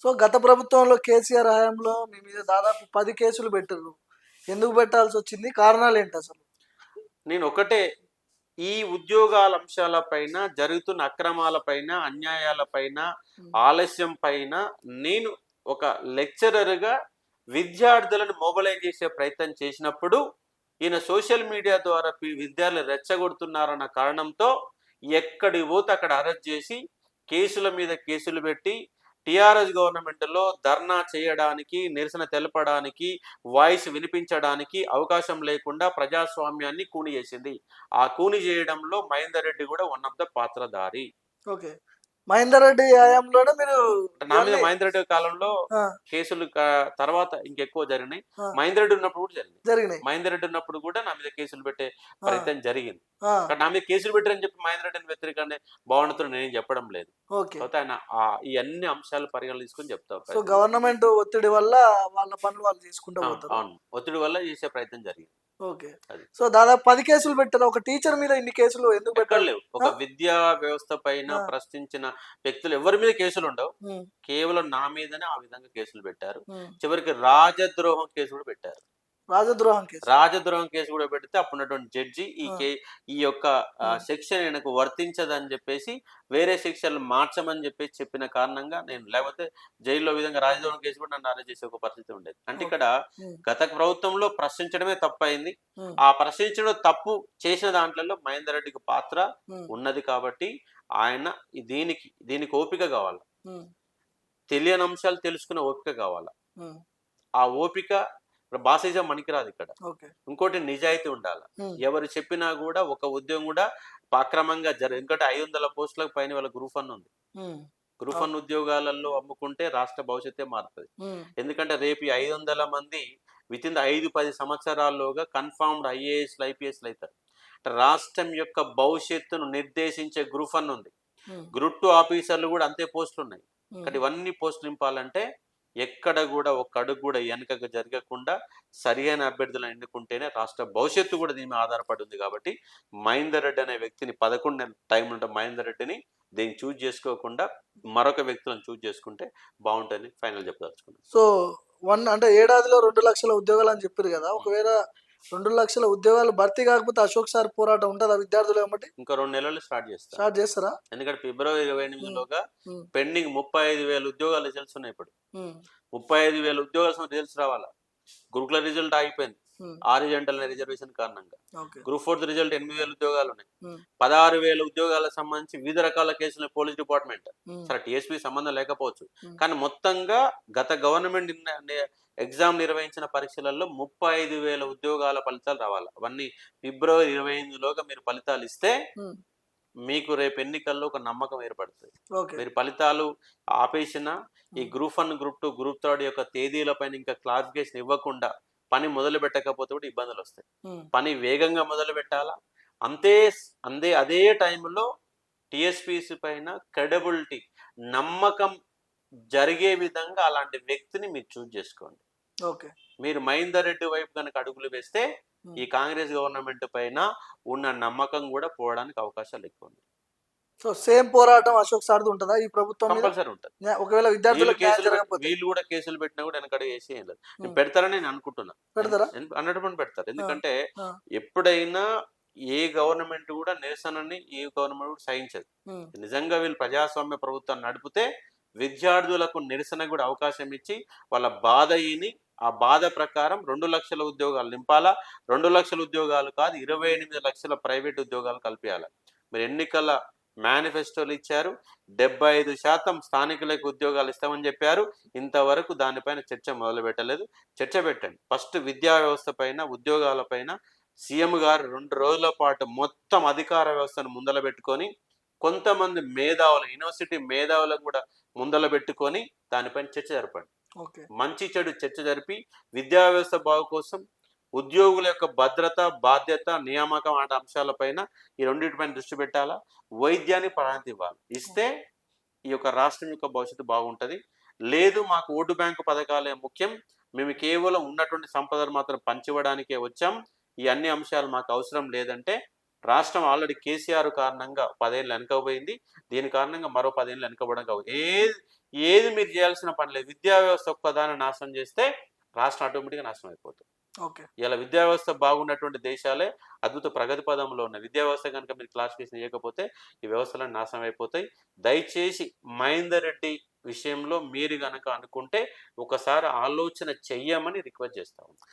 So గత ప్రభుత్వంలో కేసీఆర్ హయాంలో మీ మీద దాదాపు 10 కేసులు పెట్టిర్రు. ఎందుకు పెట్టాల్సొచ్చింది? కారణాలేంటి అసలు? నేను ఒకటే ఈ ఉద్యోగాల అంశాలపైన, జరుగుతున్న అక్రమాలపైన, అన్యాయాలపైన, హ్మ్. ఆలస్యం పైన నేను ఒక లెక్చరర్‌గా విద్యార్థులను మొబలైజ్ చేసే ప్రయత్నం చేసినప్పుడు, ఈయన సోషల్ మీడియా ద్వారా విద్యార్థులు రెచ్చగొడుతున్నారన్న కారణంతో ఎక్కడికి పోతే అక్కడ అరెస్ట్ చేసి, కేసుల మీద కేసులు పెట్టి, టీఆర్ఎస్ గవర్నమెంట్‌లో ధర్నా చేయడానికి, నిరసన తెలపడానికి, వాయిస్ వినిపించడానికి అవకాశం లేకుండా ప్రజాస్వామ్యాన్ని కూని చేసింది. ఆ కూని చేయడంలో మహేందర్ రెడ్డి కూడా వన్ ఆఫ్ ద పాత్రధారి. ఓకే. మహేందర్ రెడ్డి హయాంలోనే మీరు నా మీద ఇవన్నీ మహేందర్ రెడ్డి కాలంలో ఆ! కేసులు తర్వాత ఇంకెక్కువ జరిగినాయి. ఆ! మహేందర్ రెడ్డి ఉన్నప్పుడు కూడా జరిగినాయి. జరిగినాయి. మహేందర్ రెడ్డి ఉన్నప్పుడు కూడా నా మీద కేసులు పెట్టే ఆ! ప్రయత్నం జరిగింది. ఆ! కానీ నా మీద కేసులు పెట్టారని చెప్పి మహేందర్ రెడ్డిని వ్యతిరేకంగా బాగుండుతో నేనేం చెప్పడం లేదు. ఓకే. కాకపోతే ఆయన ఈ అన్ని అంశాలు పరిగణలో తీసుకొని చెప్తా సో గవర్నమెంట్ ఒత్తిడి వల్ల వాళ్ళ పనులు వాళ్ళు చేసుకుంటూ పోతారు. అవును. ఒత్తిడి వల్ల చేసే ప్రయత్నం జరిగింది. ఓకే. అది. సో దాదాపు 10 కేసులు పెట్టారు. ఒక టీచర్ మీద ఇన్ని కేసులు ఎందుకు ఎక్కడ పెట్టారు? లేవు. ఆ! ఒక విద్యా వ్యవస్థ పైన ఆ! ప్రశ్నించిన వ్యక్తులు ఎవరి మీద కేసులు ఉండవు. హ్మ్. కేవలం నా మీదనే ఆ విధంగా కేసులు పెట్టారు. హ్మ్. చివరికి రాజద్రోహం కేసు కూడా పెట్టారు. రాజద్రోహం కేసు. రాజద్రోహం కేసు కూడా పెడితే అప్పుడున్నటువంటి జడ్జి ఆ! ఈ యొక్క హ్మ్. సెక్షన్ ఈయనకు వర్తించదని చెప్పేసి వేరే సెక్షన్లు మార్చమని చెప్పేసి చెప్పిన కారణంగా నేను లేకపోతే జైల్లో విధంగా రాజద్రోహం కేసు కూడా నన్ను అరెస్ట్ చేసే ఒక పరిస్థితి ఉండేది. అంటే ఓకే. ఇక్కడ హ్మ్. గత ప్రభుత్వంలో ప్రశ్నించడమే తప్పయింది. హ్మ్. ఆ ప్రశ్నించడం తప్పు చేసిన దాంట్లలో మహేందర్ రెడ్డికి పాత్ర హ్మ్. ఉన్నది కాబట్టి ఆయన దీనికి ఓపిక కావాలి. హ్మ్. తెలియని అంశాలు తెలుసుకునే ఓపిక కావాలి. హ్మ్. ఆ ఓపిక బాసిజం పనికిరాదు ఇక్కడ. ఓకే. ఇంకోటి నిజాయితీ ఉండాలి. హ్మ్. ఎవరు చెప్పినా కూడా ఒక ఉద్యోగం కూడా అక్రమంగా ఎందుకంటే 500 పోస్టులకు పైన వాళ్ళ గ్రూప్ 1 ఉంది. హ్మ్. గ్రూప్ అవును. 1 ఉద్యోగాలలో అమ్ముకుంటే రాష్ట్ర భవిష్యత్తే మారుతది. హ్మ్. ఎందుకంటే రేపు ఈ 500 మంది వితిన్ 5-10 సంవత్సరాల్లోగా కన్ఫర్మ్డ్ ఐఏఎస్‌లు, ఐపీఎస్‌లు అయితారు. రాష్ట్రం యొక్క భవిష్యత్తును నిర్దేశించే గ్రూప్ 1 ఉంది. హ్మ్. గ్రూప్ 2 ఆఫీసర్లు కూడా అంతే పోస్టులు ఉన్నాయి. హ్మ్. కానీ ఇవన్నీ పోస్టులు నింపాలంటే ఎక్కడ కూడా ఒక్క అడుగు కూడా వెనకకు జరగకుండా సరియైన అభ్యర్థులను ఎన్నుకుంటేనే రాష్ట్ర భవిష్యత్తు కూడా దీని మీద ఆధారపడి ఉంది కాబట్టి మహేందర్ రెడ్డి అనే వ్యక్తిని 11 నెలల టైం ఉంటే మహేందర్ రెడ్డిని దీన్ని చూజ్ చేసుకోకుండా మరొక వ్యక్తులను చూజ్ చేసుకుంటే బాగుంటుందని ఫైనల్ చెప్పదలుచుకున్నాను. సో, అంటే ఏడాదిలో 2,00,000 ఉద్యోగాలని చెప్పిర్రు గదా! ఒకవేళ 2,00,000 ఉద్యోగాలు భర్తీ కాకపోతే అశోక్ సార్ పోరాటం ఉంటదా విద్యార్థులు ఎమ్మటి? ఇంకా 2 నెలల్లో స్టార్ట్ చేస్తాను. స్టార్ట్ చేస్తారా? ఎందుకంటే ఫిబ్రవరి హ్మ్. 28లోగా హ్మ్. పెండింగ్ 35,000 ఉద్యోగాల రిజల్ట్స్ ఉన్నాయి. ఇప్పుడు హ్మ్. 35,000 ఉద్యోగాల రిజల్ట్స్ రావాలా. గురుకుల రిజల్ట్ ఆగిపోయింది. హ్మ్. హారిజాంటల్ రిజర్వేషన్ కారణంగా. ఓకే. Group 4 result 8,000 ఉద్యోగాలున్నాయి. హ్మ్. 16,000 ఉద్యోగాలకు సంబంధించి వివిధ రకాల కేసులు పోలీస్ డిపార్ట్మెంట్. హ్మ్. సరే టీఎస్పీ సంబంధం లేకపోవచ్చు. హ్మ్. కానీ మొత్తంగా గత గవర్నమెంట్ ఎగ్జామ్ నిర్వహించిన పరీక్షలలో 35,000 ఉద్యోగాల ఫలితాలు రావాలి. అవన్నీ ఫిబ్రవరి 28లోగా మీరు ఫలితాలు ఇస్తే హ్మ్. మీకు రేపు ఎన్నికల్లో ఒక నమ్మకం ఏర్పడుతుంది. ఓకే. మీరు ఫలితాలు ఆపేసినా ఈ హ్మ్. గ్రూప్ 1, గ్రూప్ 2, గ్రూప్ 3 యొక్క తేదీలపైన ఇంకా క్లారిఫికేషన్ ఇవ్వకుండా పని మొదలు పెట్టకపోతే కూడా ఇబ్బందులొస్తాయి. హ్మ్. పని వేగంగా మొదలు పెట్టాలా. అంతే అదే టైంలో టీఎస్పీసీ పైన క్రెడిబిలిటీ, నమ్మకం జరిగే విధంగా అలాంటి వ్యక్తిని మీరు చూజ్ చేసుకోండి. ఓకే. మీరు మహేందర్ రెడ్డి వైపు గనక అడుగులు వేస్తే హ్మ్. ఈ కాంగ్రెస్ గవర్నమెంట్ పైన ఉన్న నమ్మకం కూడా పోవడానికి అవకాశాలు ఎక్కువ ఉన్నాయి. సో, సేమ్ పోరాటం అశోక్ సార్‌ది ఉంటదా ఈ ప్రభుత్వం మీద? కంపల్సరీ ఉంటది. ఒకవేళ విద్యార్థులకు న్యాయం జరగకపోతే? వీళ్ళు కూడా కేసులు పెట్టినా కూడా వెనకడుగు వేసి ఏం లేదు. హ్మ్. పెడతారని నేను అనుకుంటున్నా. 100% పెడతారు. ఆ! ఎందుకంటే ఆ! ఎప్పుడైనా ఏ గవర్నమెంట్ కూడా నిరసనని ఏ గవర్నమెంట్ కూడా సహించదు. హ్మ్. నిజంగా వీళ్ళు ప్రజాస్వామ్య ప్రభుత్వాన్ని నడిపితే విద్యార్థులకు నిరసన కూడా అవకాశం ఇచ్చి వాళ్ళ బాధ ఇని ఆ బాధ ప్రకారం 2,00,000 ఉద్యోగాలు నింపాలా. 2,00,000 ఉద్యోగాలు కాదు 28 లక్షల ప్రైవేట్ ఉద్యోగాలు కల్పియాలి. మీరు ఎన్నికల మేనిఫెస్టోలు ఇచ్చారు. 75% స్థానికులకు ఉద్యోగాలు ఇస్తామని చెప్పారు. ఇంతవరకు దానిపైన చర్చ మొదలుపెట్టలేదు. చర్చ పెట్టండి. ఫస్ట్ విద్యా వ్యవస్థ పైన, ఉద్యోగాల పైన సీఎం గారు 2 రోజుల పాటు మొత్తం అధికార వ్యవస్థను ముందల పెట్టుకొని కొంతమంది మేధావులు, యూనివర్సిటీ మేధావులను కూడా ముందల పెట్టుకొని దానిపైన చర్చ జరపండి. ఓకే. మంచి చెడు చర్చ జరిపి విద్యా వ్యవస్థ బాగు కోసం ఉద్యోగుల యొక్క భద్రత, బాధ్యత, నియామకం అనే అంశాలపైన ఈ రెండింటిపైన దృష్టి పెట్టాలా. వైద్యాన్ని ప్రాధాన్యత ఇవ్వాలి. ఇస్తే ఈ యొక్క రాష్ట్రం యొక్క భవిష్యత్తు బాగుంటది. లేదు మాకు ఓటు బ్యాంకు పథకాలే ముఖ్యం. మేము కేవలం ఉన్నటువంటి సంపదను మాత్రం పంచివ్వడానికే వచ్చాం. ఈ అన్ని అంశాలు మాకు అవసరం లేదంటే రాష్ట్రం ఆల్రెడీ కేసీఆర్ కారణంగా 10 ఏళ్ళు వెనకపోయింది. దీని కారణంగా మరో 10 ఏళ్ళు వెనకబడడం కావు. ఏది మీరు చేయాల్సిన పని లేదు. విద్యా వ్యవస్థ ఒక్కదాన్ని నాశనం చేస్తే రాష్ట్రం ఆటోమేటిక్‌గా నాశనం అయిపోతుంది. ఓకే. ఇలా విద్యా వ్యవస్థ బాగున్నటువంటి దేశాలే అద్భుత ప్రగతి పదంలో ఉన్నాయి. విద్యా వ్యవస్థ కనుక మీరు క్లాసిఫికేషన్ చేయకపోతే ఈ వ్యవస్థలన్నీ నాశనం అయిపోతాయి. దయచేసి మహేందర్ రెడ్డి విషయంలో మీరు గనక అనుకుంటే ఒకసారి ఆలోచన చెయ్యమని రిక్వెస్ట్ చేస్తా ఉన్నాను.